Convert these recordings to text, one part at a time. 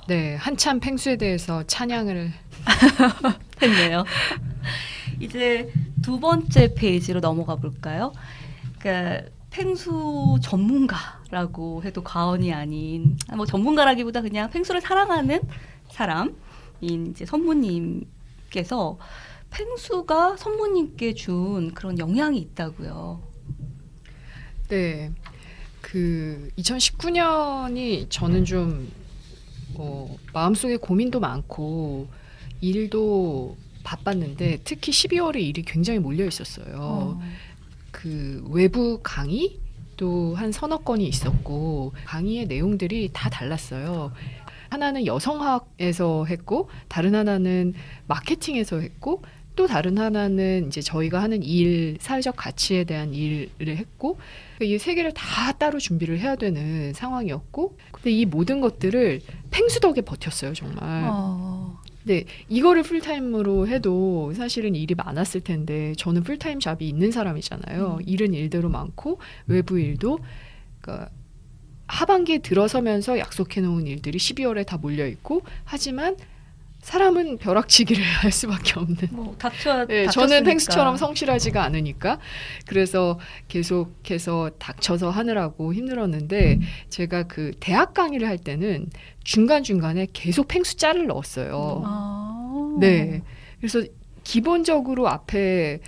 네, 한참 펭수에 대해서 찬양을 했네요. 이제 두 번째 페이지로 넘어가 볼까요? 그러니까 펭수 전문가라고 해도 과언이 아닌, 뭐 전문가라기보다 그냥 펭수를 사랑하는 사람인 이제 선무님께서 펭수가 선무님께 준 그런 영향이 있다고요. 네, 그 2019년이 저는 좀 마음속에 고민도 많고 일도 바빴는데 특히 12월에 일이 굉장히 몰려 있었어요. 그 외부 강의 또 한 서너 건이 있었고 강의의 내용들이 다 달랐어요. 하나는 여성학에서 했고 다른 하나는 마케팅에서 했고 또 다른 하나는 이제 저희가 하는 일, 사회적 가치에 대한 일을 했고 이 세 개를 다 따로 준비를 해야 되는 상황이었고 근데 이 모든 것들을 펭수 덕에 버텼어요 정말. 네, 이거를 풀타임으로 해도 사실은 일이 많았을 텐데 저는 풀타임 잡이 있는 사람이잖아요. 일은 일대로 많고 외부 일도 그러니까 하반기에 들어서면서 약속해 놓은 일들이 12월에 다 몰려 있고 하지만 사람은 벼락치기를 할 수밖에 없는. 뭐 네, 저는 펭수처럼 성실하지가 않으니까 그래서 계속해서 닥쳐서 하느라고 힘들었는데 제가 그 대학 강의를 할 때는 중간중간에 계속 펭수 짤을 넣었어요. 네, 그래서 기본적으로 앞에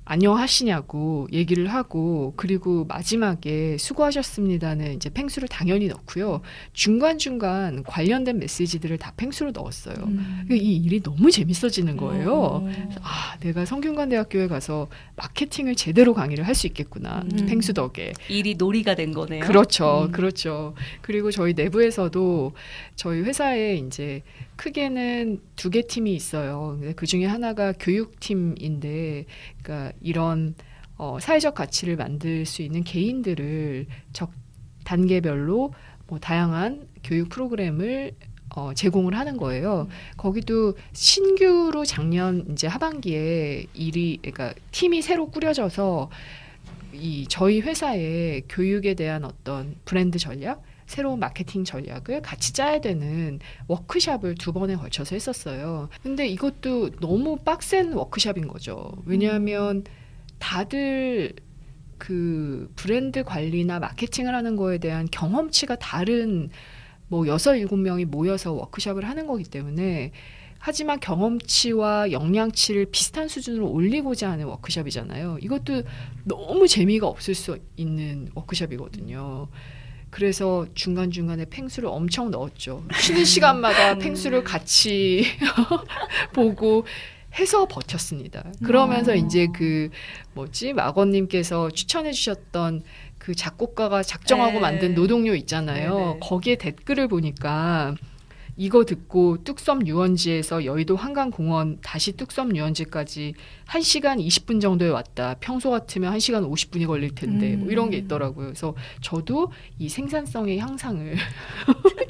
안녕하시냐고 얘기를 하고 그리고 마지막에 수고하셨습니다는 이제 펭수를 당연히 넣고요. 중간중간 관련된 메시지들을 다 펭수로 넣었어요. 이 일이 너무 재밌어지는 거예요. 아, 내가 성균관대학교에 가서 마케팅을 제대로 강의를 할 수 있겠구나. 펭수 덕에. 일이 놀이가 된 거네요. 그렇죠. 그렇죠. 그리고 저희 내부에서도 저희 회사에 이제 크게는 2개 팀이 있어요. 그 중에 하나가 교육팀인데, 그러니까 이런 사회적 가치를 만들 수 있는 개인들을 단계별로 뭐 다양한 교육 프로그램을 제공을 하는 거예요. 거기도 신규로 작년 이제 하반기에 그러니까 팀이 새로 꾸려져서 저희 회사의 교육에 대한 어떤 브랜드 전략, 새로운 마케팅 전략을 같이 짜야 되는 워크샵을 2번에 걸쳐서 했었어요. 근데 이것도 너무 빡센 워크샵인 거죠. 왜냐하면 다들 그 브랜드 관리나 마케팅을 하는 거에 대한 경험치가 다른 뭐 6, 7명이 모여서 워크샵을 하는 거기 때문에 하지만 경험치와 역량치를 비슷한 수준으로 올리고자 하는 워크샵이잖아요. 이것도 너무 재미가 없을 수 있는 워크샵이거든요. 그래서 중간중간에 펭수를 엄청 넣었죠. 쉬는 시간마다 펭수를 같이 보고 해서 버텼습니다. 그러면서 이제 마건님께서 추천해 주셨던 그 작곡가가 작정하고 만든 노동요 있잖아요. 네네. 거기에 댓글을 보니까 이거 듣고 뚝섬 유원지에서 여의도 한강공원 다시 뚝섬 유원지까지 1시간 20분 정도에 왔다. 평소 같으면 1시간 50분이 걸릴 텐데 뭐 이런 게 있더라고요. 그래서 저도 이 생산성의 향상을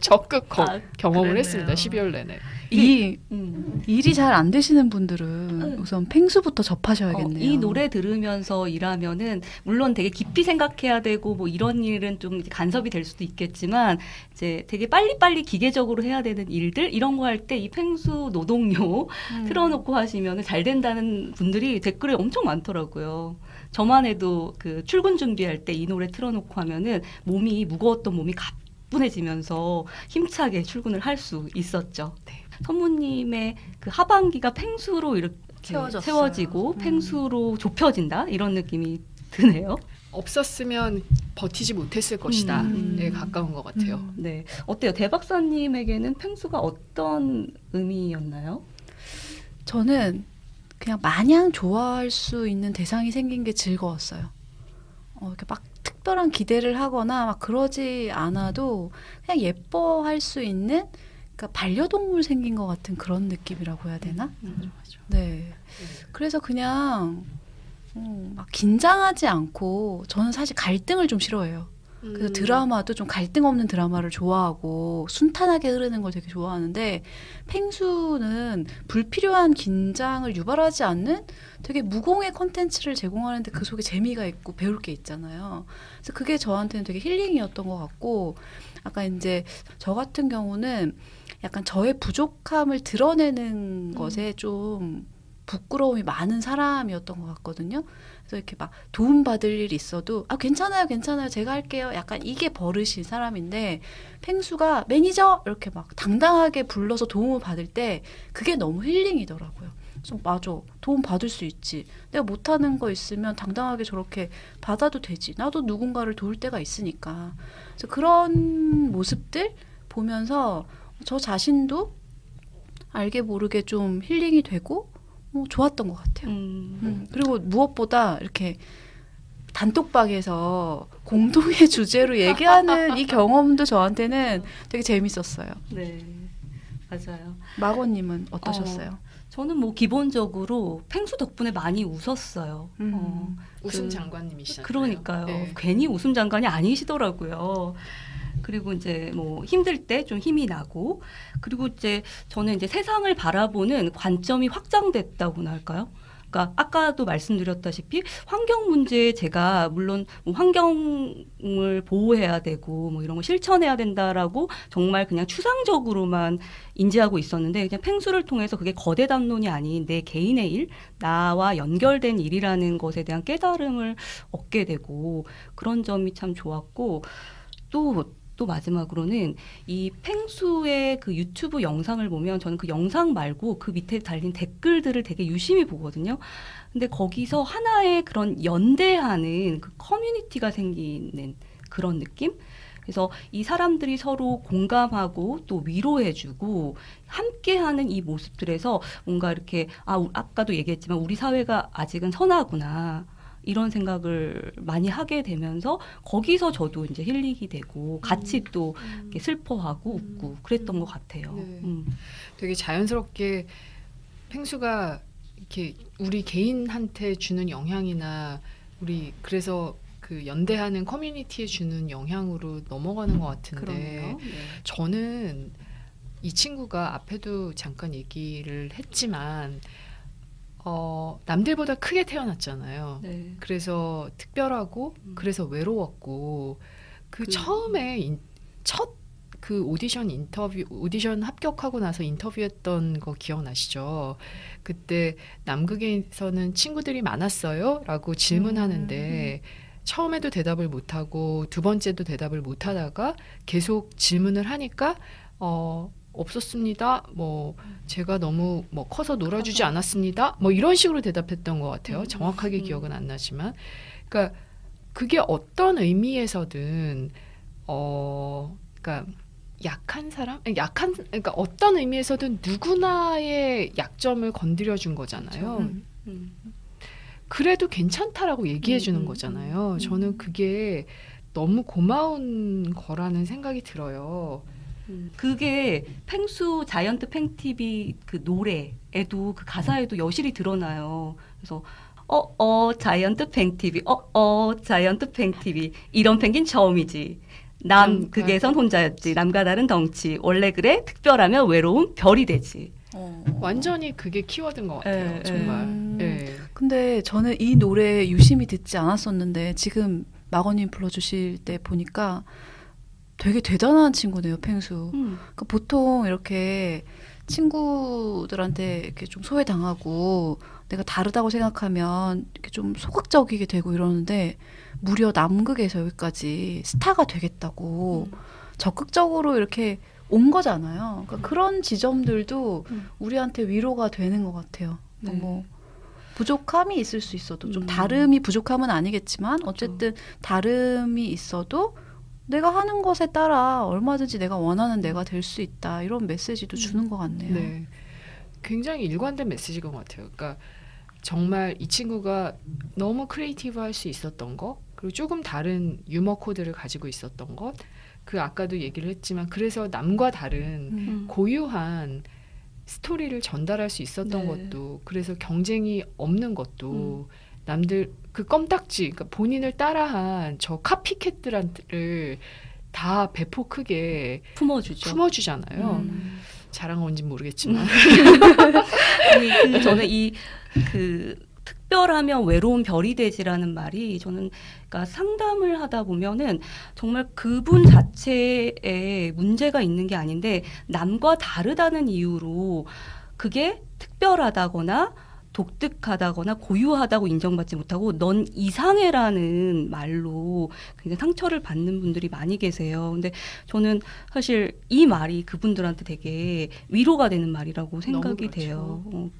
적극 경험을 했습니다. 12월 내내. 일이 잘 안 되시는 분들은 우선 펭수부터 접하셔야겠네요. 이 노래 들으면서 일하면은 물론 되게 깊이 생각해야 되고 뭐 이런 일은 좀 간섭이 될 수도 있겠지만 이제 되게 빨리빨리 기계적으로 해야 되는 일들 이런 거 할 때 이 펭수 노동요 틀어놓고 하시면은 잘 된다는 분들이 댓글에 엄청 많더라고요. 저만 해도 그 출근 준비할 때 이 노래 틀어놓고 하면은 무거웠던 몸이 가뿐해지면서 힘차게 출근을 할 수 있었죠. 네. 선무님의 그 하반기가 펭수로 이렇게 세워지고 펭수로 좁혀진다 이런 느낌이 드네요. 없었으면 버티지 못했을 것이다. 네, 가까운 것 같아요. 네, 어때요? 대 박사님에게는 펭수가 어떤 의미였나요? 저는 그냥 마냥 좋아할 수 있는 대상이 생긴 게 즐거웠어요. 이렇게 막 특별한 기대를 하거나 막 그러지 않아도 그냥 예뻐할 수 있는 그러니까 반려동물 생긴 것 같은 그런 느낌이라고 해야 되나? 맞아. 네. 그래서 그냥 막 긴장하지 않고 저는 사실 갈등을 좀 싫어해요. 그래서 드라마도 좀 갈등 없는 드라마를 좋아하고 순탄하게 흐르는 걸 되게 좋아하는데 펭수는 불필요한 긴장을 유발하지 않는 되게 무공의 콘텐츠를 제공하는데 그 속에 재미가 있고 배울 게 있잖아요. 그래서 그게 저한테는 되게 힐링이었던 것 같고 아까 이제 저 같은 경우는 약간 저의 부족함을 드러내는 것에 좀 부끄러움이 많은 사람이었던 것 같거든요. 그래서 이렇게 막 도움받을 일이 있어도 괜찮아요 제가 할게요 약간 이게 버릇인 사람인데 펭수가 매니저 이렇게 막 당당하게 불러서 도움을 받을 때 그게 너무 힐링이더라고요. 그래서 맞아 도움 받을 수 있지 내가 못하는 거 있으면 당당하게 저렇게 받아도 되지 나도 누군가를 도울 때가 있으니까. 그래서 그런 모습들 보면서 저 자신도 알게 모르게 좀 힐링이 되고 좋았던 것 같아요. 그리고 무엇보다 이렇게 단톡방에서 공동의 주제로 얘기하는 이 경험도 저한테는 되게 재밌었어요. 네, 맞아요. 마고님은 어떠셨어요? 저는 뭐 기본적으로 펭수 덕분에 많이 웃었어요. 웃음 장관님이시잖아요. 그러니까요. 네. 괜히 웃음 장관이 아니시더라고요. 그리고 이제 뭐 힘들 때 좀 힘이 나고 그리고 이제 저는 이제 세상을 바라보는 관점이 확장됐다고나 할까요? 그러니까 아까도 말씀드렸다시피 환경 문제에 제가 물론 뭐 환경을 보호해야 되고 뭐 이런 거 실천해야 된다라고 정말 그냥 추상적으로만 인지하고 있었는데 그냥 펭수를 통해서 그게 거대 담론이 아닌 내 개인의 일, 나와 연결된 일이라는 것에 대한 깨달음을 얻게 되고 그런 점이 참 좋았고 또 마지막으로는 이 펭수의 그 유튜브 영상을 보면 저는 그 영상 말고 그 밑에 달린 댓글들을 되게 유심히 보거든요. 근데 거기서 하나의 그런 연대하는 그 커뮤니티가 생기는 그런 느낌? 그래서 이 사람들이 서로 공감하고 또 위로해주고 함께하는 이 모습들에서 뭔가 이렇게 아까도 얘기했지만 우리 사회가 아직은 선하구나. 이런 생각을 많이 하게 되면서 거기서 저도 이제 힐링이 되고 같이 또 이렇게 슬퍼하고 웃고 그랬던 것 같아요. 네. 되게 자연스럽게 펭수가 이렇게 우리 개인한테 주는 영향이나 우리 그래서 그 연대하는 커뮤니티에 주는 영향으로 넘어가는 것 같은데 그러네요. 네. 저는 이 친구가 앞에도 잠깐 얘기를 했지만 남들보다 크게 태어났잖아요. 네. 그래서 특별하고 그래서 외로웠고 처음에 첫 그 오디션 합격하고 나서 인터뷰했던 거 기억나시죠? 그때 남극에서는 친구들이 많았어요? 라고 질문하는데 처음에도 대답을 못하고 두 번째도 대답을 못하다가 계속 질문을 하니까 없었습니다. 뭐 제가 너무 뭐 커서 놀아주지 않았습니다. 뭐 이런 식으로 대답했던 것 같아요. 정확하게 기억은 안 나지만, 그러니까 그게 어떤 의미에서든 그러니까 약한 사람, 그러니까 어떤 의미에서든 누구나의 약점을 건드려 준 거잖아요. 그래도 괜찮다라고 얘기해 주는 거잖아요. 저는 그게 너무 고마운 거라는 생각이 들어요. 그게 펭수 자이언트 펭TV 그 노래에도 그 가사에도 여실히 드러나요. 그래서 자이언트 펭TV 자이언트 펭TV 이런 펭귄 처음이지. 남극에선 혼자였지. 남과 다른 덩치. 원래 그래 특별하면 외로운 별이 되지. 완전히 그게 키워드인 것 같아요. 정말. 근데 저는 이 노래 유심히 듣지 않았었는데 지금 마거님 불러주실 때 보니까 되게 대단한 친구네요, 펭수. 그러니까 보통 이렇게 친구들한테 이렇게 좀 소외당하고 내가 다르다고 생각하면 이렇게 좀 소극적이게 되고 이러는데 무려 남극에서 여기까지 스타가 되겠다고 적극적으로 이렇게 온 거잖아요. 그러니까 그런 지점들도 우리한테 위로가 되는 것 같아요. 네. 뭐 부족함이 있을 수 있어도 좀 다름이 부족함은 아니겠지만 어쨌든 다름이 있어도 내가 하는 것에 따라 얼마든지 내가 원하는 내가 될 수 있다. 이런 메시지도 주는 것 같네요. 네. 굉장히 일관된 메시지인 것 같아요. 그러니까 정말 이 친구가 너무 크리에이티브할 수 있었던 것, 그리고 조금 다른 유머 코드를 가지고 있었던 것, 그 아까도 얘기를 했지만 그래서 남과 다른 고유한 스토리를 전달할 수 있었던 것도, 그래서 경쟁이 없는 것도 남들 그 껌딱지, 그러니까 본인을 따라한 저 카피캣들을 다 배포 크게 품어주죠. 품어주잖아요. 자랑한지는 모르겠지만. 아니, 저는 그 특별하면 외로운 별이 되지라는 말이 저는 그러니까 상담을 하다 보면은 정말 그분 자체에 문제가 있는 게 아닌데 남과 다르다는 이유로 그게 특별하다거나 독특하다거나 고유하다고 인정받지 못하고 넌 이상해라는 말로 굉장히 상처를 받는 분들이 많이 계세요. 근데 저는 사실 이 말이 그분들한테 되게 위로가 되는 말이라고 생각이 그렇죠. 돼요.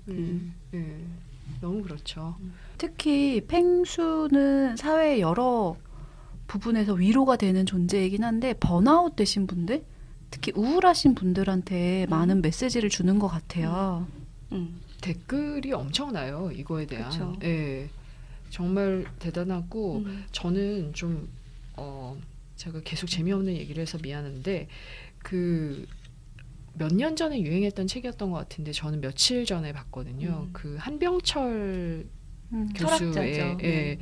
너무 그렇죠. 특히 펭수는 사회의 여러 부분에서 위로가 되는 존재이긴 한데 번아웃 되신 분들, 특히 우울하신 분들한테 많은 메시지를 주는 것 같아요. 댓글이 엄청나요. 이거에 대한. 그쵸. 예. 정말 대단하고 저는 좀 제가 계속 재미없는 얘기를 해서 미안한데 그 몇 년 전에 유행했던 책이었던 것 같은데 저는 며칠 전에 봤거든요. 그 한병철 교수의 네.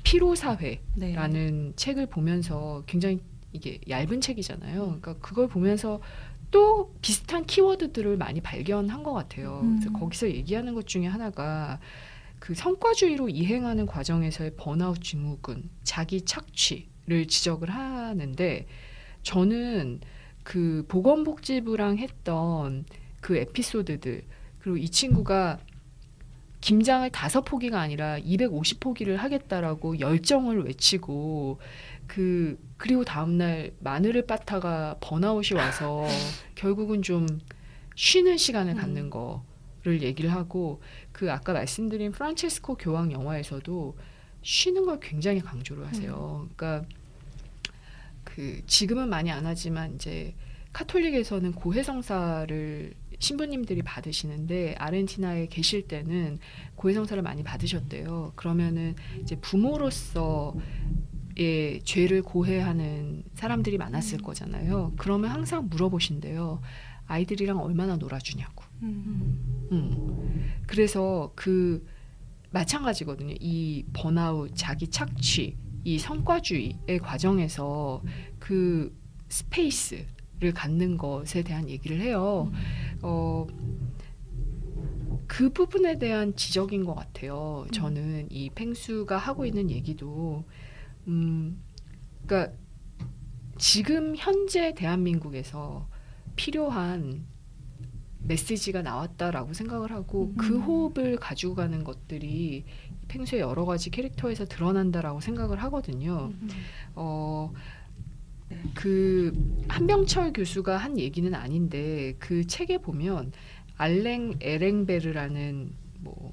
피로사회라는 책을 보면서 굉장히 이게 얇은 책이잖아요. 그러니까 그걸 보면서 또 비슷한 키워드들을 많이 발견한 것 같아요. 그래서 거기서 얘기하는 것 중에 하나가 그 성과주의로 이행하는 과정에서의 번아웃 증후군, 자기 착취를 지적을 하는데 저는 그 보건복지부랑 했던 그 에피소드들 그리고 이 친구가 김장을 5포기가 아니라 250포기를 하겠다라고 열정을 외치고 그리고 다음날 마늘을 빻다가 번아웃이 와서 결국은 좀 쉬는 시간을 갖는 거를 얘기를 하고 그 아까 말씀드린 프란체스코 교황 영화에서도 쉬는 걸 굉장히 강조를 하세요. 그러니까 그 지금은 많이 안 하지만 이제 카톨릭에서는 고해성사를 신부님들이 받으시는데 아르헨티나에 계실 때는 고해성사를 많이 받으셨대요. 그러면은 이제 부모로서의 죄를 고해하는 사람들이 많았을 거잖아요. 그러면 항상 물어보신대요. 아이들이랑 얼마나 놀아주냐고. 그래서 그 마찬가지거든요. 이 번아웃, 자기 착취, 이 성과주의의 과정에서 그 스페이스를 갖는 것에 대한 얘기를 해요. 그 부분에 대한 지적인 것 같아요. 저는 이 펭수가 하고 있는 얘기도 그러니까 지금 현재 대한민국에서 필요한 메시지가 나왔다라고 생각을 하고 그 호흡을 가지고 가는 것들이 펭수의 여러 가지 캐릭터에서 드러난다라고 생각을 하거든요. 그 한병철 교수가 한 얘기는 아닌데 그 책에 보면 알랭 에랭베르라는 뭐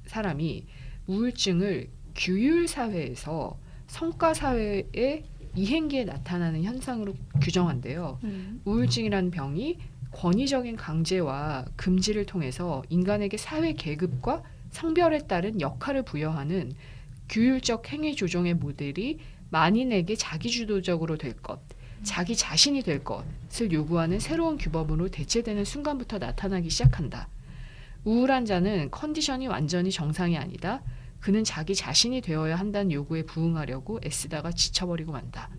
사람이 우울증을 규율 사회에서 성과 사회의 이행기에 나타나는 현상으로 규정한대요. 우울증이라는 병이 권위적인 강제와 금지를 통해서 인간에게 사회 계급과 성별에 따른 역할을 부여하는 규율적 행위 조정의 모델이 만인에게 자기주도적으로 될 것, 자기 자신이 될 것을 요구하는 새로운 규범으로 대체되는 순간부터 나타나기 시작한다. 우울한 자는 컨디션이 완전히 정상이 아니다. 그는 자기 자신이 되어야 한다는 요구에 부응하려고 애쓰다가 지쳐버리고 만다.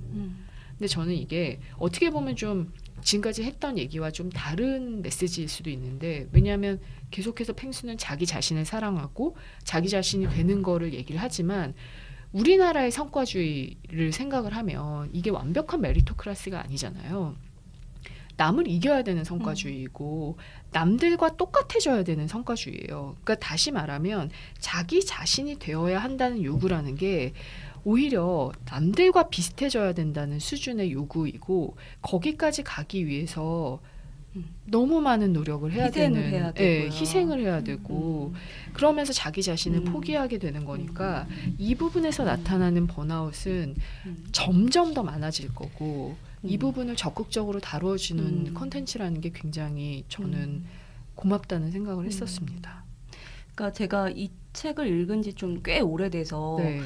근데 저는 이게 어떻게 보면 좀 지금까지 했던 얘기와 좀 다른 메시지일 수도 있는데 왜냐하면 계속해서 펭수는 자기 자신을 사랑하고 자기 자신이 되는 거를 얘기를 하지만 우리나라의 성과주의를 생각을 하면 이게 완벽한 메리토크라시가 아니잖아요. 남을 이겨야 되는 성과주의이고 남들과 똑같아져야 되는 성과주의예요. 그러니까 다시 말하면 자기 자신이 되어야 한다는 요구라는 게 오히려 남들과 비슷해져야 된다는 수준의 요구이고 거기까지 가기 위해서 너무 많은 노력을 해야 되는 희생을 해야 되고 그러면서 자기 자신을 포기하게 되는 거니까 이 부분에서 나타나는 번아웃은 점점 더 많아질 거고 이 부분을 적극적으로 다뤄주는 콘텐츠라는 게 굉장히 저는 고맙다는 생각을 했었습니다. 그러니까 제가 이 책을 읽은 지 좀 꽤 오래돼서 네.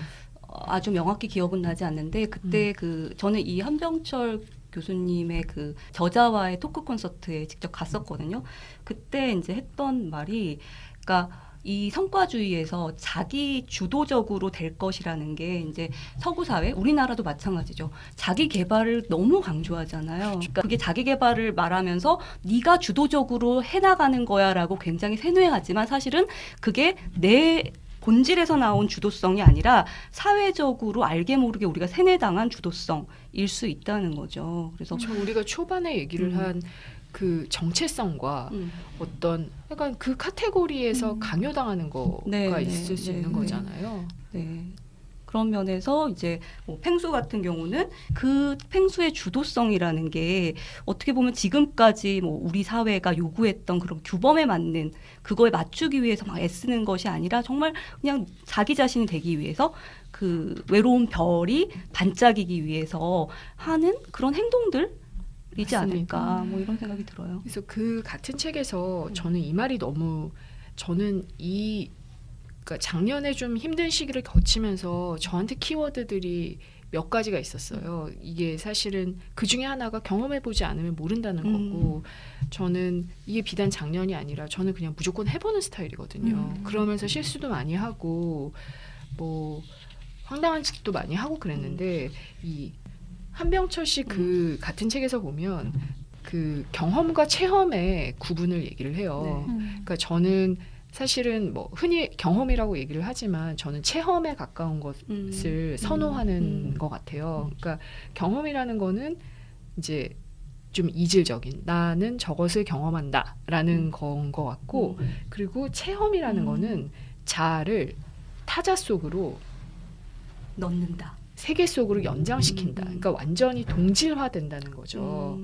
아주 명확히 기억은 나지 않는데 그때 저는 이 한병철 교수님의 그 저자와의 토크 콘서트에 직접 갔었거든요. 그때 이제 했던 말이, 그러니까 이 성과주의에서 자기 주도적으로 될 것이라는 게 이제 서구 사회, 우리나라도 마찬가지죠. 자기 개발을 너무 강조하잖아요. 그러니까 그게 자기 개발을 말하면서 네가 주도적으로 해나가는 거야라고 굉장히 세뇌하지만 사실은 그게 내 본질에서 나온 주도성이 아니라 사회적으로 알게 모르게 우리가 세뇌당한 주도성일 수 있다는 거죠. 그래서 우리가 초반에 얘기를 한 그 정체성과 어떤 약간 그 카테고리에서 강요당하는 거가 네, 있을 수 있는 거잖아요. 네. 그런 면에서 이제 뭐 펭수 같은 경우는 그 펭수의 주도성이라는 게 어떻게 보면 지금까지 뭐 우리 사회가 요구했던 그런 규범에 맞는 그거에 맞추기 위해서 막 애쓰는 것이 아니라 정말 그냥 자기 자신이 되기 위해서 그 외로운 별이 반짝이기 위해서 하는 그런 행동들 이지 맞습니다. 않을까 뭐 이런 생각이 들어요. 그래서 그 같은 책에서 저는 이 말이 너무 저는 그러니까 작년에 좀 힘든 시기를 거치면서 저한테 키워드들이 몇 가지가 있었어요. 이게 사실은 그 중에 하나가 경험해보지 않으면 모른다는 거고 저는 이게 비단 작년이 아니라 저는 그냥 무조건 해보는 스타일이거든요. 그러면서 실수도 많이 하고 뭐 황당한 짓도 많이 하고 그랬는데 이 한병철 씨 그 같은 책에서 보면 그 경험과 체험의 구분을 얘기를 해요. 네. 그러니까 저는 사실은 뭐 흔히 경험이라고 얘기를 하지만 저는 체험에 가까운 것을 선호하는 것 같아요. 그러니까 경험이라는 거는 이제 좀 이질적인 나는 저것을 경험한다라는 건 것 같고 그리고 체험이라는 거는 자아를 타자 속으로 넣는다. 세계 속으로 연장시킨다. 그러니까 완전히 동질화된다는 거죠.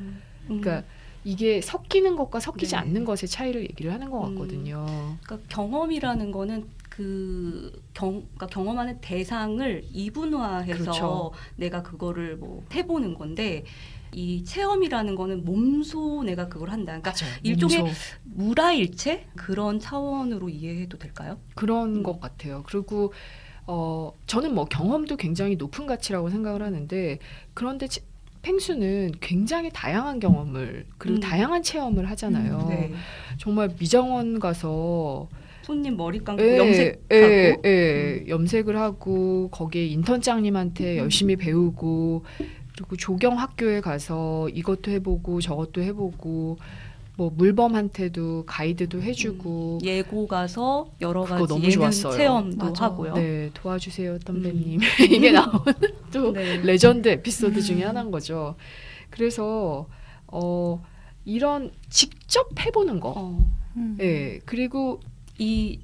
그러니까 이게 섞이는 것과 섞이지 네. 않는 것의 차이를 얘기를 하는 것 같거든요. 그러니까 경험이라는 거는 그러니까 경험하는 대상을 이분화해서 그렇죠. 내가 그거를 뭐 해보는 건데 이 체험이라는 거는 몸소 내가 그걸 한다. 그러니까 맞아요. 일종의 몸소. 무라일체 그런 차원으로 이해해도 될까요? 그런 것 같아요. 그리고 저는 뭐 경험도 굉장히 높은 가치라고 생각을 하는데 그런데 펭수는 굉장히 다양한 경험을 그리고 다양한 체험을 하잖아요. 네. 정말 미장원 가서 손님 머리 감고 염색하고 염색을 하고 거기에 인턴장님한테 열심히 배우고 그리고 조경 학교에 가서 이것도 해보고 저것도 해보고 뭐 물범한테도 가이드도 해주고 예고 가서 여러 그거 가지 너무 예능 좋았어요. 체험도 맞아. 하고요. 네 도와주세요 선배님 이게 나오는 또 네. 레전드 에피소드 중에 하나인 거죠. 그래서 이런 직접 해보는 거, 예 그리고 이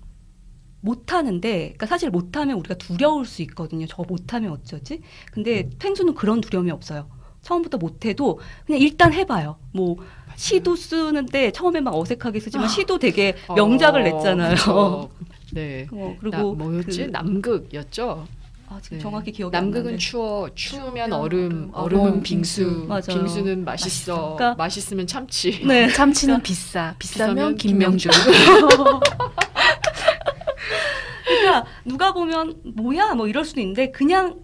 못하는데, 그러니까 사실 못하면 우리가 두려울 수 있거든요. 저 못하면 어쩌지? 근데 펭수는 그런 두려움이 없어요. 처음부터 못해도 그냥 일단 해봐요. 뭐 시도 쓰는데 처음에 막 어색하게 쓰지만 시도 되게 명작을 냈잖아요. 그쵸. 네. 그리고 뭐였지? 남극이었죠. 지금 네. 정확히 기억이 안 남극은 나는데. 추우면 얼음, 얼음은 빙수, 맞아요. 빙수는 맛있어, 그러니까 맛있으면 참치. 네. 참치는 비싸면 김명주. 그러니까 누가 보면 뭐야 뭐 이럴 수도 있는데 그냥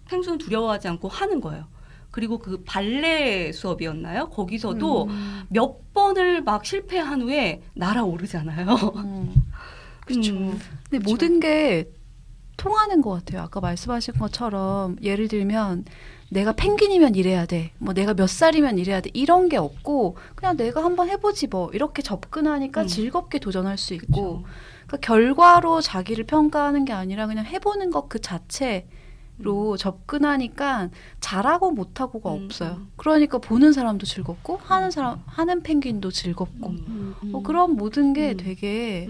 펭수는 두려워하지 않고 하는 거예요. 그리고 그 발레 수업이었나요? 거기서도 몇 번을 막 실패한 후에 날아오르잖아요. 그렇죠. 근데 그쵸. 모든 게 통하는 것 같아요. 아까 말씀하신 것처럼 예를 들면 내가 펭귄이면 이래야 돼. 뭐 내가 몇 살이면 이래야 돼. 이런 게 없고 그냥 내가 한번 해보지 뭐 이렇게 접근하니까 즐겁게 도전할 수 있고 그쵸. 그러니까 결과로 자기를 평가하는 게 아니라 그냥 해보는 것 그 자체로 접근하니까 잘하고 못하고가 없어요. 그러니까 보는 사람도 즐겁고 하는 펭귄도 즐겁고 그런 모든 게 되게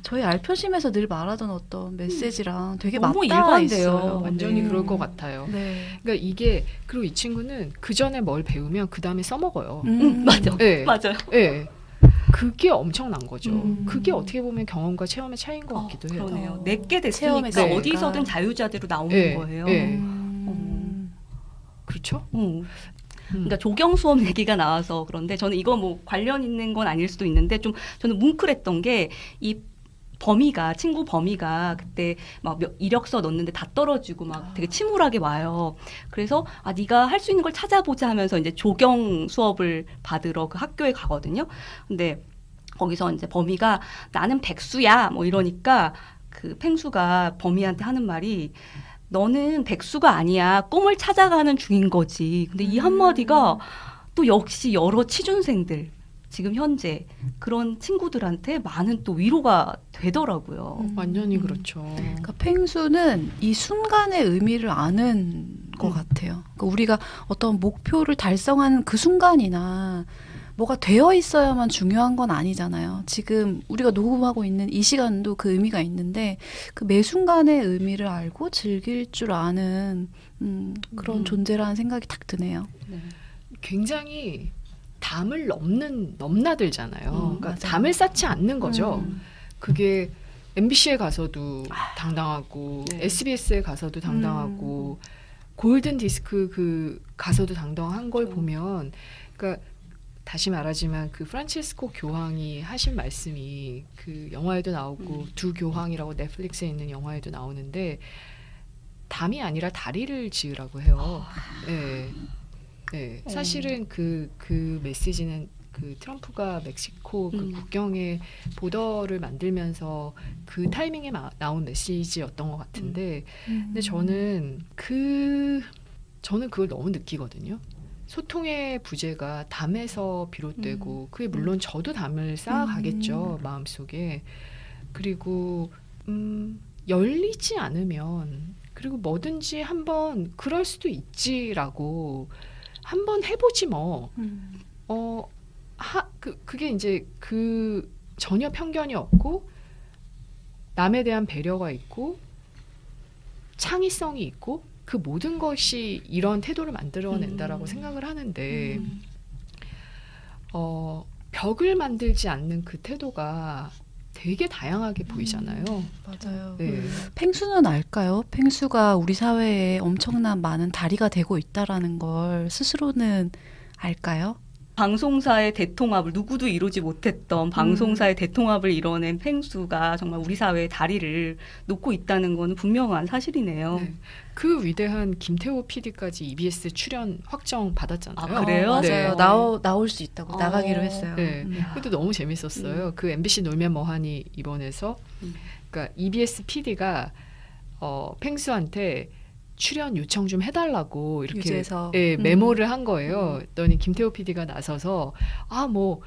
저희 알표심에서 늘 말하던 어떤 메시지랑 되게 너무 맞닿아 일관돼요. 있어요. 완전히 네. 그럴 것 같아요. 네. 그러니까 이게 그리고 이 친구는 그 전에 뭘 배우면 그 다음에 써먹어요. 맞아. 네. 맞아요. 네. 그게 엄청난 거죠. 그게 어떻게 보면 경험과 체험의 차이인 것 같기도 해요. 그러네요. 내게 체험의 됐으니까 차이가. 어디서든 자유자재로 나오는 네. 거예요. 네. 그렇죠? 그러니까 조경 수업 얘기가 나와서 그런데 저는 이거 뭐 관련 있는 건 아닐 수도 있는데 좀 저는 뭉클했던 게 이 친구 범이가 그때 막 이력서 넣는데 다 떨어지고 막 되게 침울하게 와요. 그래서 네가 할 수 있는 걸 찾아보자 하면서 이제 조경 수업을 받으러 그 학교에 가거든요. 근데 거기서 이제 범이가 나는 백수야 뭐 이러니까 그 펭수가 범이한테 하는 말이 너는 백수가 아니야. 꿈을 찾아가는 중인 거지. 근데 이 한마디가 또 역시 여러 취준생들 지금 현재 그런 친구들한테 많은 또 위로가 되더라고요. 완전히 그렇죠. 그러니까 펭수는 이 순간의 의미를 아는 것 같아요. 그러니까 우리가 어떤 목표를 달성하는 그 순간이나 뭐가 되어 있어야만 중요한 건 아니잖아요. 지금 우리가 녹음하고 있는 이 시간도 그 의미가 있는데 그 매 순간의 의미를 알고 즐길 줄 아는 그런 존재라는 생각이 딱 드네요. 네. 굉장히 담을 넘나들잖아요. 그러니까 맞아요. 담을 쌓지 않는 거죠. 그게 MBC에 가서도 당당하고 네. SBS에 가서도 당당하고 골든 디스크 그 가서도 당당한 걸 그렇죠. 보면, 그러니까 다시 말하지만 그 프란치스코 교황이 하신 말씀이 그 영화에도 나오고 두 교황이라고 넷플릭스에 있는 영화에도 나오는데 담이 아니라 다리를 지으라고 해요. 네. 네. 사실은 그 메시지는 그 트럼프가 멕시코 그 국경에 보더를 만들면서 그 타이밍에 나온 메시지였던 것 같은데, 근데 저는 그걸 너무 느끼거든요. 소통의 부재가 담에서 비롯되고 그게 물론 저도 담을 쌓아가겠죠, 마음속에. 그리고 열리지 않으면, 그리고 뭐든지 한번 그럴 수도 있지라고 한번 해보지 뭐. 그게 이제 그 전혀 편견이 없고 남에 대한 배려가 있고 창의성이 있고 그 모든 것이 이런 태도를 만들어낸다라고 생각을 하는데 벽을 만들지 않는 그 태도가 되게 다양하게 보이잖아요. 맞아요. 네. 펭수는 알까요? 펭수가 우리 사회에 엄청난 많은 다리가 되고 있다라는 걸 스스로는 알까요? 방송사의 대통합을 누구도 이루지 못했던 방송사의 대통합을 이뤄낸 펭수가 정말 우리 사회의 다리를 놓고 있다는 건 분명한 사실이네요. 네. 그 위대한 김태호 PD까지 EBS 출연 확정 받았잖아요. 아, 그래요? 네. 맞아요. 나올 수 있다고 나가기로 했어요. 네. 그것도 너무 재밌었어요. 그 MBC 놀면 뭐하니 이번에서 그러니까 EBS PD가 펭수한테 출연 요청 좀 해달라고 이렇게 유재석. 메모를 한 거예요. 그랬더니 김태호 PD가 나서서 뭐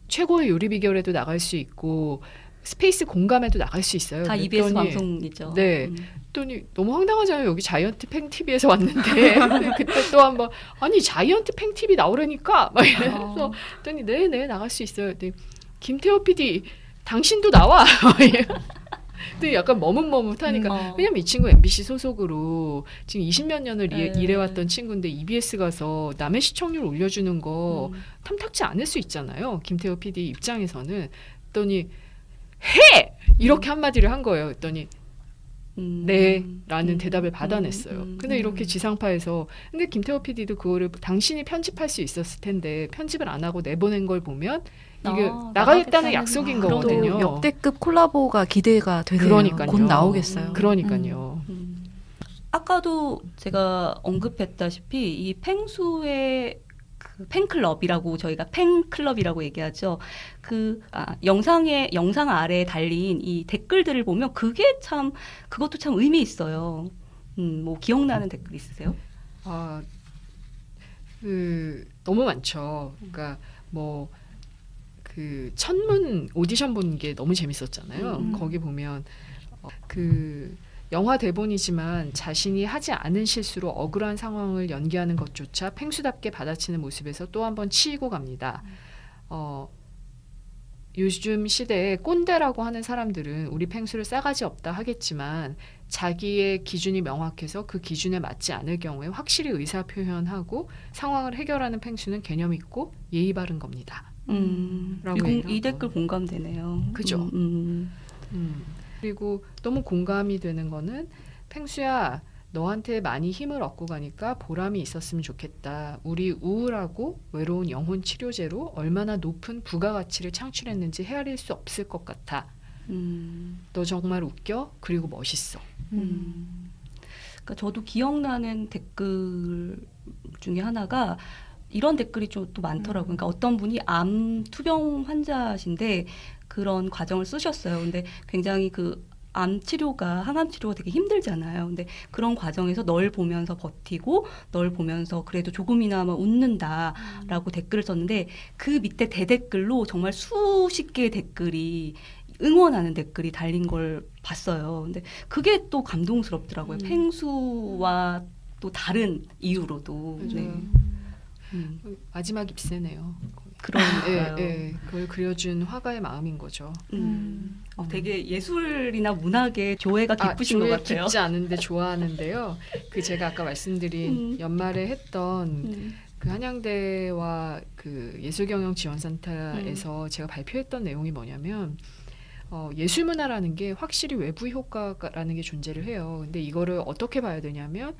최고의 요리 비결에도 나갈 수 있고 스페이스 공감에도 나갈 수 있어요. 다 EBS 방송이죠. 네. 그랬더니 너무 황당하잖아요. 여기 자이언트 팽TV에서 왔는데 그때 또 한번 아니 자이언트 팽TV 나오라니까 막 이래서 그랬더니 네네 나갈 수 있어요. 근데 김태호 PD 당신도 나와. 근데 약간 머뭇머뭇하니까 왜냐면 이 친구 MBC 소속으로 지금 20몇 년을 일해왔던 친구인데 EBS 가서 남의 시청률 올려주는 거 탐탁지 않을 수 있잖아요. 김태호 PD 입장에서는. 그랬더니 해! 이렇게 한마디를 한 거예요. 그랬더니 네 라는 대답을 받아냈어요. 근데 이렇게 지상파에서 근데 김태호 PD도 그거를 당신이 편집할 수 있었을 텐데 편집을 안 하고 내보낸 걸 보면 이게 나가겠다는 약속인 거거든요. 역대급 콜라보가 기대가 되네요. 그러니까요. 곧 나오겠어요. 그러니까요. 아까도 제가 언급했다시피 이 펭수의 그 팬클럽이라고 저희가 팬클럽이라고 얘기하죠. 영상 아래에 달린 이 댓글들을 보면 그것도 참 의미 있어요. 뭐 기억나는 댓글 있으세요? 너무 많죠. 그러니까 그 천문 오디션 본 게 너무 재밌었잖아요. 거기 보면 영화 대본이지만 자신이 하지 않은 실수로 억울한 상황을 연기하는 것조차 펭수답게 받아치는 모습에서 또 한 번 치이고 갑니다. 요즘 시대에 꼰대라고 하는 사람들은 우리 펭수를 싸가지 없다 하겠지만 자기의 기준이 명확해서 그 기준에 맞지 않을 경우에 확실히 의사표현하고 상황을 해결하는 펭수는 개념 있고 예의 바른 겁니다. 이 댓글 공감되네요. 그죠? 그리고 너무 공감이 되는 거는 펭수야 너한테 많이 힘을 얻고 가니까 보람이 있었으면 좋겠다. 우리 우울하고 외로운 영혼 치료제로 얼마나 높은 부가가치를 창출했는지 헤아릴 수 없을 것 같아. 너 정말 웃겨. 그리고 멋있어. 그러니까 저도 기억나는 댓글 중에 하나가 이런 댓글이 좀 또 많더라고요. 그러니까 어떤 분이 암 투병 환자신데 그런 과정을 쓰셨어요. 근데 굉장히 그 암 치료가 항암 치료가 되게 힘들잖아요. 근데 그런 과정에서 널 보면서 버티고 널 보면서 그래도 조금이나마 웃는다라고 댓글을 썼는데 그 밑에 대댓글로 정말 수십 개의 댓글이 응원하는 댓글이 달린 걸 봤어요. 근데 그게 또 감동스럽더라고요. 펭수와 또 다른 이유로도. 네. 마지막 입새네요. 그러니까요. 그걸 그려준 화가의 마음인 거죠. 되게 예술이나 문학의 조예가 깊으신 것 같아요. 깊지 않은데 좋아하는데요. 그 제가 아까 말씀드린 연말에 했던 그 한양대와 그 예술경영지원센터에서 제가 발표했던 내용이 뭐냐면 예술문화라는 게 확실히 외부 효과라는 게 존재를 해요. 근데 이거를 어떻게 봐야 되냐면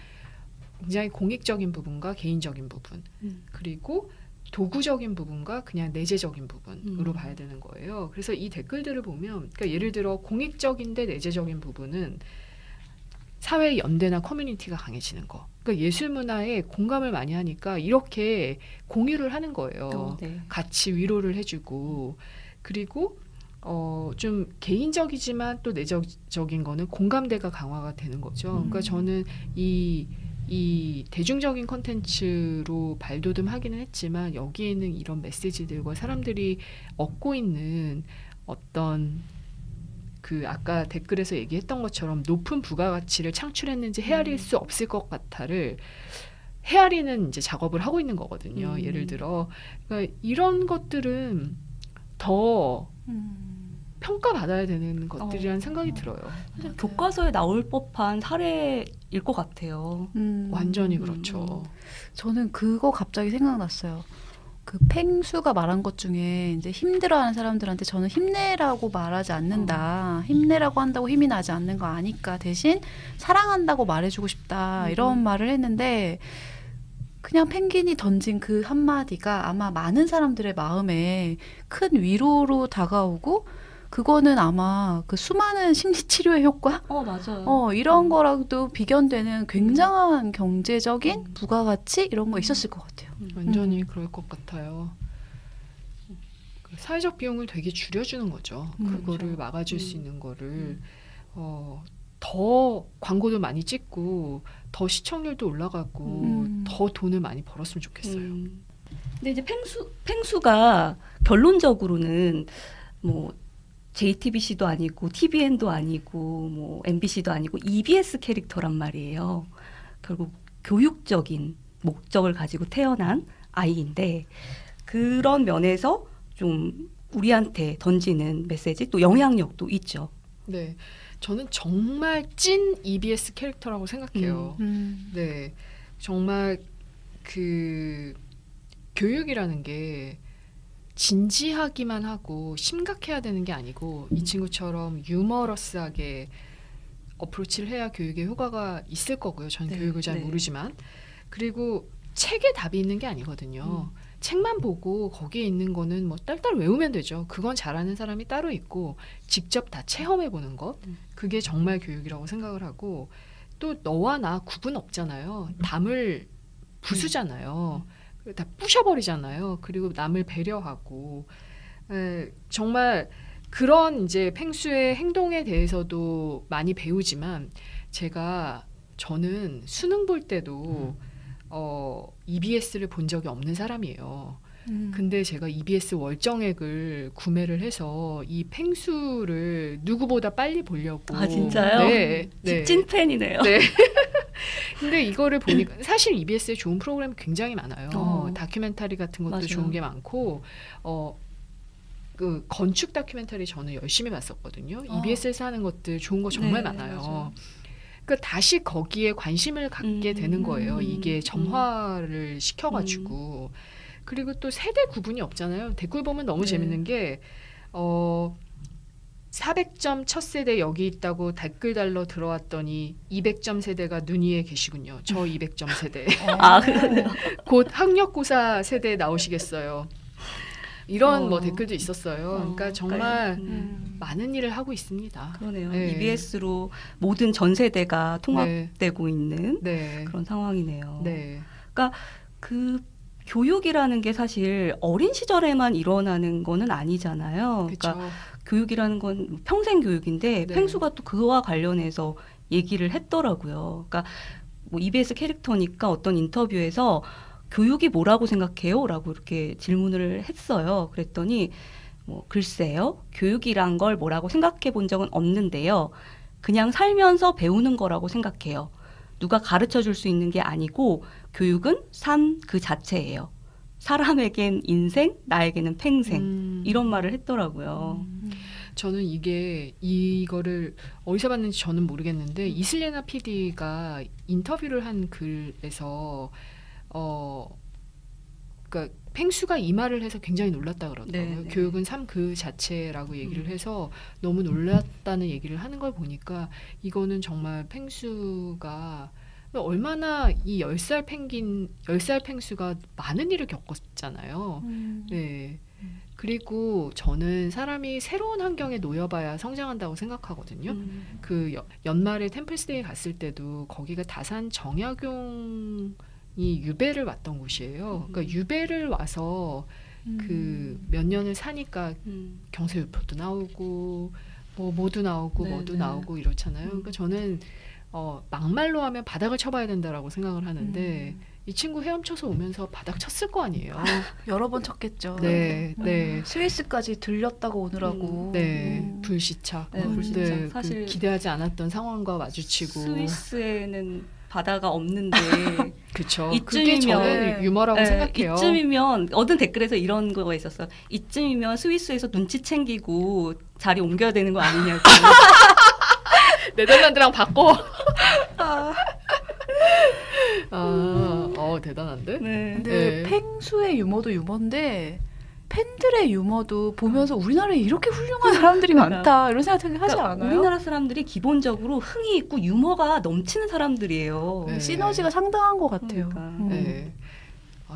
굉장히 공익적인 부분과 개인적인 부분 그리고 도구적인 부분과 그냥 내재적인 부분으로 봐야 되는 거예요. 그래서 이 댓글들을 보면 그러니까 예를 들어 공익적인데 내재적인 부분은 사회 연대나 커뮤니티가 강해지는 거. 그러니까 예술 문화에 공감을 많이 하니까 이렇게 공유를 하는 거예요. 네. 같이 위로를 해주고 그리고 좀 개인적이지만 또 내적인 거는 공감대가 강화가 되는 거죠. 그러니까 저는 이 대중적인 콘텐츠로 발돋움하기는 했지만 여기에는 이런 메시지들과 사람들이 얻고 있는 어떤 그 아까 댓글에서 얘기했던 것처럼 높은 부가가치를 창출했는지 헤아릴 수 없을 것 같아를 헤아리는 이제 작업을 하고 있는 거거든요. 예를 들어 그러니까 이런 것들은 더 평가받아야 되는 것들이라는 생각이 들어요. 사실 교과서에 나올 법한 사례일 것 같아요. 완전히 그렇죠. 저는 그거 갑자기 생각났어요. 그 펭수가 말한 것 중에 이제 힘들어하는 사람들한테 저는 힘내라고 말하지 않는다. 힘내라고 한다고 힘이 나지 않는 거 아니까 대신 사랑한다고 말해주고 싶다. 이런 말을 했는데 그냥 펭귄이 던진 그 한마디가 아마 많은 사람들의 마음에 큰 위로로 다가오고 그거는 아마 그 수많은 심리치료의 효과? 맞아요. 이런 거랑도 비견되는 굉장한 경제적인 부가가치 이런 거 있었을 것 같아요. 완전히 그럴 것 같아요. 그 사회적 비용을 되게 줄여주는 거죠. 그거를 그렇죠. 막아줄 수 있는 거를 더 광고도 많이 찍고 더 시청률도 올라가고 더 돈을 많이 벌었으면 좋겠어요. 근데 이제 펭수가 결론적으로는 뭐 JTBC도 아니고 TVN도 아니고 뭐 MBC도 아니고 EBS 캐릭터란 말이에요. 결국 교육적인 목적을 가지고 태어난 아이인데 그런 면에서 좀 우리한테 던지는 메시지 또 영향력도 있죠. 네, 저는 정말 찐 EBS 캐릭터라고 생각해요. 네, 정말 그 교육이라는 게 진지하기만 하고 심각해야 되는 게 아니고 이 친구처럼 유머러스하게 어프로치를 해야 교육에 효과가 있을 거고요. 저는 교육을 잘 모르지만 그리고 책에 답이 있는 게 아니거든요. 책만 보고 거기에 있는 거는 뭐 딸딸 외우면 되죠. 그건 잘하는 사람이 따로 있고 직접 다 체험해보는 것 그게 정말 교육이라고 생각을 하고 또 너와 나 구분 없잖아요. 담을 부수잖아요. 다 부셔버리잖아요. 그리고 남을 배려하고 정말 그런 이제 펭수의 행동에 대해서도 많이 배우지만 저는 수능 볼 때도 EBS를 본 적이 없는 사람이에요. 근데 제가 EBS 월정액을 구매를 해서 이 펭수를 누구보다 빨리 보려고. 아 진짜요? 네. 찐팬이네요. 네. 근데 이거를 보니까 사실 EBS에 좋은 프로그램 굉장히 많아요. 다큐멘터리 같은 것도 맞아요. 좋은 게 많고 그 건축 다큐멘터리 저는 열심히 봤었거든요. EBS에서 하는 것들 좋은 거 정말 많아요. 맞아요. 그러니까 다시 거기에 관심을 갖게 되는 거예요. 이게 정화를 시켜가지고. 그리고 또 세대 구분이 없잖아요. 댓글 보면 너무 재밌는 게 400점 첫 세대 여기 있다고 댓글 달러 들어왔더니 200점 세대가 눈 위에 계시군요. 저 200점 세대. 그러네요. 곧 학력고사 세대에 나오시겠어요. 이런 뭐 댓글도 있었어요. 그러니까 정말 많은 일을 하고 있습니다. 그러네요. 네. EBS로 모든 전 세대가 통합되고 있는 네. 그런 상황이네요. 네. 그러니까 그 교육이라는 게 사실 어린 시절에만 일어나는 거는 아니잖아요. 그렇죠. 그러니까 교육이라는 건 평생 교육인데 네. 펭수가 또 그와 관련해서 얘기를 했더라고요. 그러니까 뭐 EBS 캐릭터니까 어떤 인터뷰에서 교육이 뭐라고 생각해요? 라고 이렇게 질문을 했어요. 그랬더니 뭐 글쎄요. 교육이란 걸 뭐라고 생각해 본 적은 없는데요. 그냥 살면서 배우는 거라고 생각해요. 누가 가르쳐 줄 수 있는 게 아니고 교육은 삶 그 자체예요. 사람에겐 인생, 나에게는 평생. 이런 말을 했더라고요. 저는 이거를 어디서 봤는지 저는 모르겠는데 이슬레나 PD가 인터뷰를 한 글에서 그러니까 펭수가 이 말을 해서 굉장히 놀랐다 그러더라고요. 네. 교육은 삶 그 자체라고 얘기를 해서 너무 놀랐다는 얘기를 하는 걸 보니까 이거는 정말 펭수가 얼마나 이 10살 펭수가 많은 일을 겪었잖아요. 네. 그리고 저는 사람이 새로운 환경에 놓여봐야 성장한다고 생각하거든요. 그 연말에 템플스테이 갔을 때도 거기가 다산 정약용이 유배를 왔던 곳이에요. 그러니까 유배를 와서 그 몇 년을 사니까 경세유표도 나오고 뭐도 나오고 네, 뭐도 네. 나오고 이렇잖아요. 그러니까 저는 막말로 하면 바닥을 쳐봐야 된다라고 생각을 하는데 이 친구 헤엄쳐서 오면서 바닥 쳤을 거 아니에요. 여러 번 쳤겠죠. 네, 네. 스위스까지 들렸다고 오느라고. 네, 불시착. 네, 불시착. 네, 사실 기대하지 않았던 상황과 마주치고. 스위스에는 바다가 없는데 그쵸. 이쯤이면- 그게 저는 유머라고 네, 생각해요. 이쯤이면 어떤 댓글에서 이런 거가 있었어요. 이쯤이면 스위스에서 눈치 챙기고 자리 옮겨야 되는 거 아니냐고. 네덜란드랑 바꿔. 대단한데? 네. 근데 네. 펭수의 유머도 유머인데 팬들의 유머도 보면서 우리나라에 이렇게 훌륭한 사람들이 많다 이런 생각 하지 그러니까 않아요? 우리나라 사람들이 기본적으로 흥이 있고 유머가 넘치는 사람들이에요. 네. 시너지가 상당한 것 같아요. 그러니까. 네.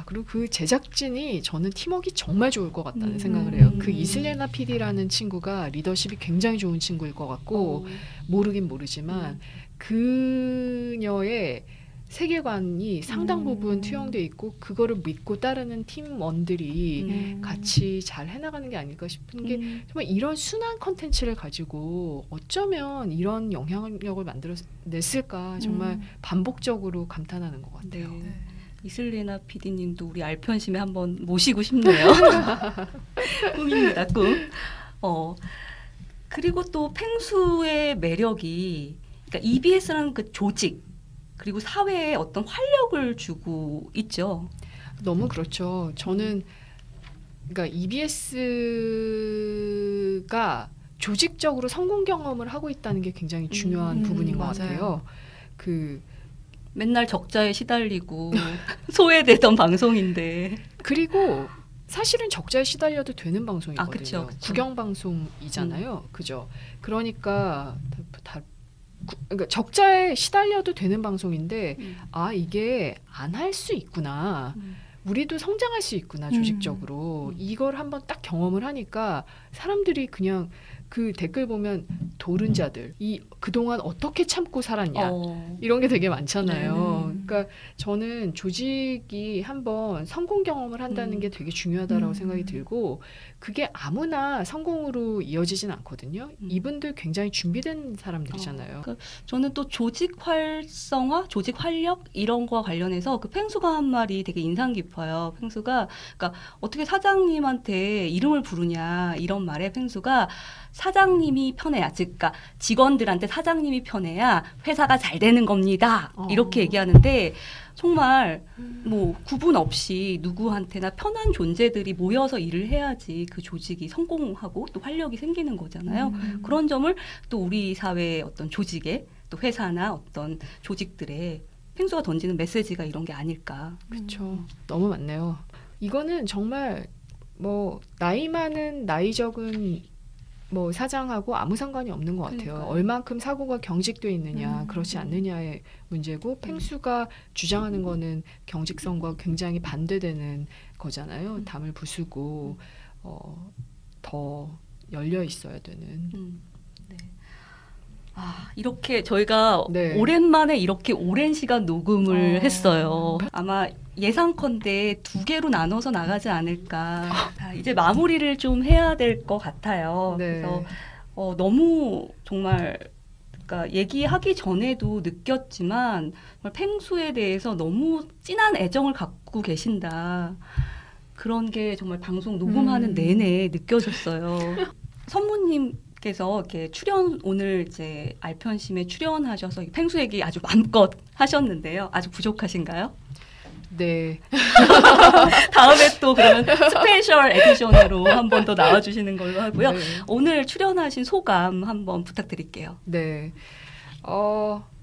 그리고 그 제작진이 저는 팀워크가 정말 좋을 것 같다는 음. 생각을 해요. 그 이슬레나 PD라는 친구가 리더십이 굉장히 좋은 친구일 것 같고 모르긴 모르지만 그녀의 세계관이 상당 부분 투영돼 있고 그거를 믿고 따르는 팀원들이 같이 잘 해나가는 게 아닐까 싶은 게 정말 이런 순한 컨텐츠를 가지고 어쩌면 이런 영향력을 만들어냈을까 정말 반복적으로 감탄하는 것 같아요. 네. 이슬레나 PD님도 우리 알편심에 한번 모시고 싶네요. 꿈입니다, 꿈. 그리고 또 펭수의 매력이 그러니까 EBS라는 그 조직 그리고 사회에 어떤 활력을 주고 있죠. 너무 그렇죠. 저는 그러니까 EBS가 조직적으로 성공 경험을 하고 있다는 게 굉장히 중요한 부분인 것 맞아요. 같아요. 맨날 적자에 시달리고 소외되던 방송인데. 그리고 사실은 적자에 시달려도 되는 방송이거든요. 그쵸, 그쵸. 국영 방송이잖아요. 그죠? 그러니까 그러니까 적자에 시달려도 되는 방송인데 이게 안 할 수 있구나. 우리도 성장할 수 있구나 조직적으로. 이걸 한번 딱 경험을 하니까 사람들이 그냥 그 댓글 보면 도른자들 그동안 어떻게 참고 살았냐 이런 게 되게 많잖아요. 그러니까 저는 조직이 한번 성공 경험을 한다는 게 되게 중요하다라고 생각이 들고 그게 아무나 성공으로 이어지진 않거든요. 이분들 굉장히 준비된 사람들이잖아요. 그러니까 저는 또 조직 활성화, 조직 활력 이런 거와 관련해서 그 펭수가 한 말이 되게 인상 깊어요. 펭수가 그러니까 어떻게 사장님한테 이름을 부르냐 이런 말에 펭수가 사장님이 편해야 즉 그러니까 직원들한테 사장님이 편해야 회사가 잘 되는 겁니다. 이렇게 얘기하는데 정말 뭐 구분 없이 누구한테나 편한 존재들이 모여서 일을 해야지 그 조직이 성공하고 또 활력이 생기는 거잖아요. 그런 점을 또 우리 사회의 어떤 조직에 또 회사나 어떤 조직들의 펭수가 던지는 메시지가 이런 게 아닐까. 그렇죠. 너무 많네요. 이거는 정말 뭐 나이 많은 나이 적은 뭐 사장하고 아무 상관이 없는 것 같아요. 그러니까요. 얼만큼 사고가 경직돼 있느냐, 그렇지 않느냐의 문제고 펭수가 주장하는 거는 경직성과 굉장히 반대되는 거잖아요. 담을 부수고 더 열려 있어야 되는. 네. 이렇게 저희가 네. 오랜만에 이렇게 오랜 시간 녹음을 어. 했어요. 아마 예상컨대 2개로 나눠서 나가지 않을까. 이제 마무리를 좀 해야 될 것 같아요. 네. 그래서 너무 정말 그러니까 얘기하기 전에도 느꼈지만 정말 펭수에 대해서 너무 진한 애정을 갖고 계신다. 그런 게 정말 방송 녹음하는 내내 느껴졌어요. 선무님께서 이렇게 오늘 이제 알편심에 출연하셔서 펭수 얘기 아주 마음껏 하셨는데요. 아주 부족하신가요? 네. 다음에 또 그러면 스페셜 에디션으로 한 번 더 나와주시는 걸로 하고요. 네. 오늘 출연하신 소감 한번 부탁드릴게요. 네.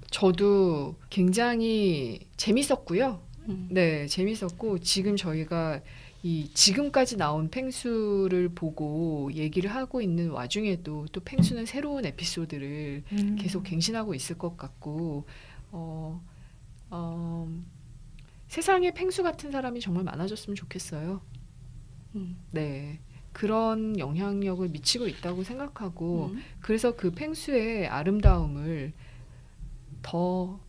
저도 굉장히 재밌었고요. 네, 재밌었고 지금 저희가 지금까지 나온 펭수를 보고 얘기를 하고 있는 와중에도 또 펭수는 새로운 에피소드를 계속 갱신하고 있을 것 같고 세상에 펭수 같은 사람이 정말 많아졌으면 좋겠어요. 네. 그런 영향력을 미치고 있다고 생각하고 그래서 그 펭수의 아름다움을 더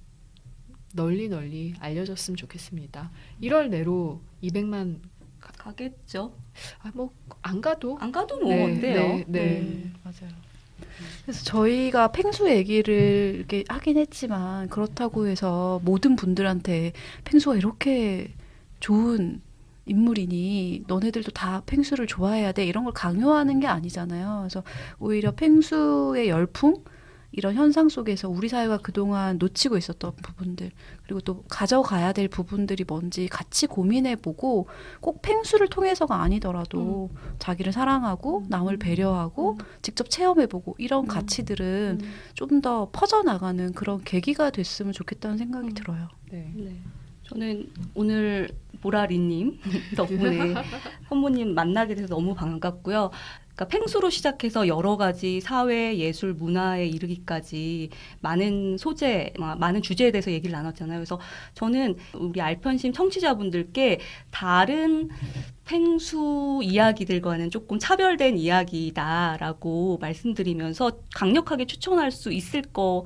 널리 알려졌으면 좋겠습니다. 1월 내로 200만 가겠죠. 안 가도 뭐 어때요? 네. 맞아요. 그래서 저희가 펭수 얘기를 이렇게 하긴 했지만 그렇다고 해서 모든 분들한테 펭수가 이렇게 좋은 인물이니 너네들도 다 펭수를 좋아해야 돼 이런 걸 강요하는 게 아니잖아요. 그래서 오히려 펭수의 열풍 이런 현상 속에서 우리 사회가 그동안 놓치고 있었던 부분들 그리고 또 가져가야 될 부분들이 뭔지 같이 고민해보고 꼭 펭수를 통해서가 아니더라도 자기를 사랑하고 남을 배려하고 직접 체험해보고 이런 가치들은 좀 더 퍼져나가는 그런 계기가 됐으면 좋겠다는 생각이 들어요. 네. 저는 오늘 보라리님 덕분에 선모님 만나게 돼서 너무 반갑고요. 그러니까 펭수로 시작해서 여러 가지 사회, 예술, 문화에 이르기까지 많은 소재, 많은 주제에 대해서 얘기를 나눴잖아요. 그래서 저는 우리 알편심 청취자분들께 다른 펭수 이야기들과는 조금 차별된 이야기다라고 말씀드리면서 강력하게 추천할 수 있을 것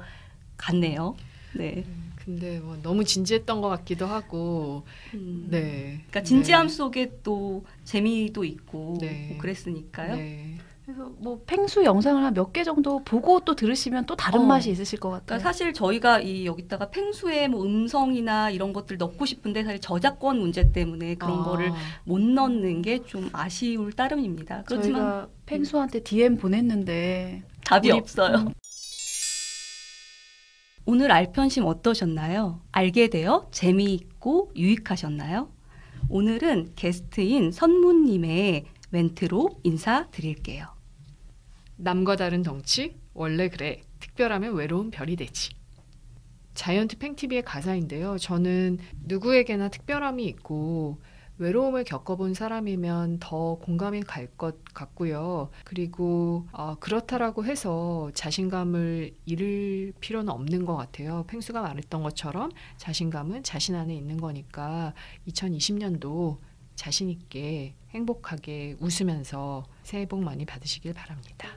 같네요. 네. 근데 너무 진지했던 것 같기도 하고, 네. 그러니까 진지함 속에 또 재미도 있고 네. 뭐 그랬으니까요. 네. 그래서 펭수 영상을 한 몇 개 정도 보고 또 들으시면 또 다른 맛이 있으실 것 같아요. 그러니까 사실 저희가 여기다가 펭수의 음성이나 이런 것들 넣고 싶은데 사실 저작권 문제 때문에 그런 거를 못 넣는 게 좀 아쉬울 따름입니다. 그렇지만 저희가 펭수한테 DM 보냈는데 답이 없어요. 오늘 알편심 어떠셨나요? 알게 되어 재미있고 유익하셨나요? 오늘은 게스트인 선무님의 멘트로 인사드릴게요. 남과 다른 덩치? 원래 그래. 특별하면 외로운 별이 되지. 자이언트 팽TV의 가사인데요. 저는 누구에게나 특별함이 있고 외로움을 겪어본 사람이면 더 공감이 갈 것 같고요. 그리고 그렇다라고 해서 자신감을 잃을 필요는 없는 것 같아요. 펭수가 말했던 것처럼 자신감은 자신 안에 있는 거니까 2020년도 자신 있게 행복하게 웃으면서 새해 복 많이 받으시길 바랍니다.